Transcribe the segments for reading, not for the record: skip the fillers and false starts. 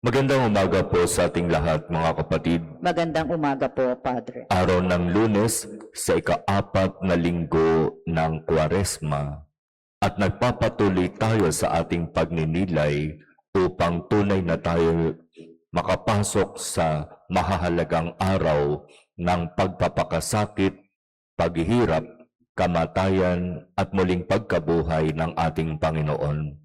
Magandang umaga po sa ating lahat, mga kapatid. Magandang umaga po, Padre. Araw ng Lunes sa ika-4 na linggo ng Kwaresma at nagpapatuloy tayo sa ating pagninilay upang tunay na tayo makapasok sa mahahalagang araw ng pagpapakasakit, paghihirap, kamatayan at muling pagkabuhay ng ating Panginoon.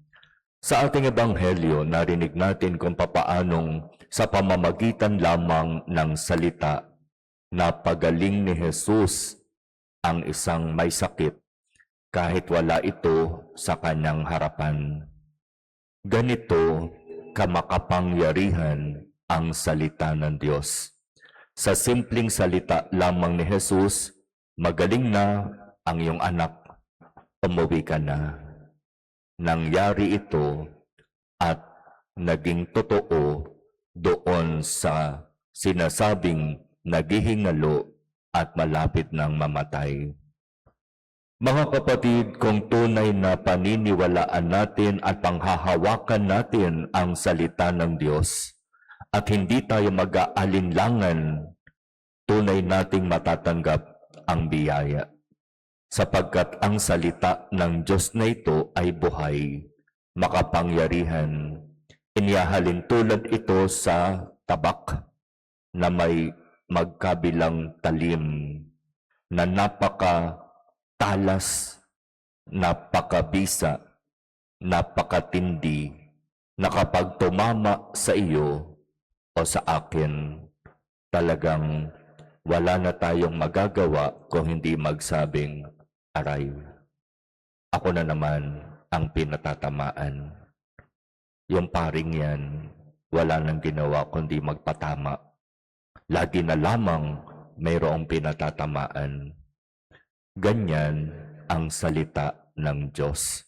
Sa ating ebanghelyo, narinig natin kung papaanong sa pamamagitan lamang ng salita na pagaling ni Jesus ang isang may sakit kahit wala ito sa kanyang harapan. Ganito kamakapangyarihan ang salita ng Diyos. Sa simpleng salita lamang ni Jesus, magaling na ang iyong anak, umuwi ka na. Nangyari ito at naging totoo doon sa sinasabing naghihingalo at malapit ng mamatay. Mga kapatid, kung tunay na paniniwalaan natin at panghahawakan natin ang salita ng Diyos at hindi tayo mag-aalinlangan, tunay nating matatanggap ang biyaya. Sapagkat ang salita ng Diyos na ito ay buhay, makapangyarihan. Inihahalin tulad ito sa tabak na may magkabilang talim, na napakatalas, napakabisa, napakatindi, na kapag tumama sa iyo o sa akin, talagang wala na tayong magagawa kung hindi magsabing, aray, ako na naman ang pinatatamaan. Yung paring yan, wala nang ginawa kundi magpatama. Lagi na lamang mayroong pinatatamaan. Ganyan ang salita ng Diyos.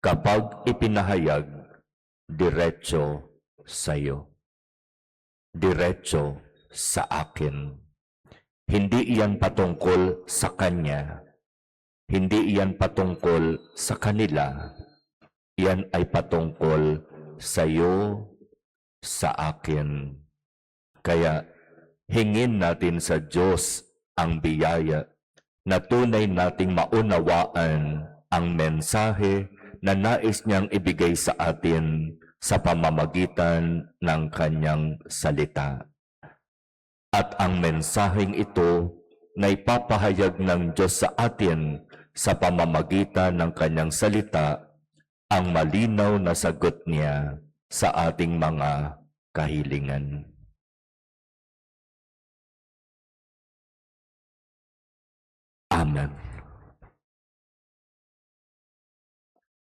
Kapag ipinahayag, diretso sa'yo. Diretso sa akin. Hindi iyan patungkol sa kanya. Hindi iyan patungkol sa kanila. Iyan ay patungkol sa iyo, sa akin. Kaya hingin natin sa Diyos ang biyaya na tunay nating maunawaan ang mensahe na nais niyang ibigay sa atin sa pamamagitan ng kanyang salita. At ang mensaheng ito na ipapahayag ng Diyos sa atin sa pamamagitan ng kanyang salita ang malinaw na sagot niya sa ating mga kahilingan. Amen.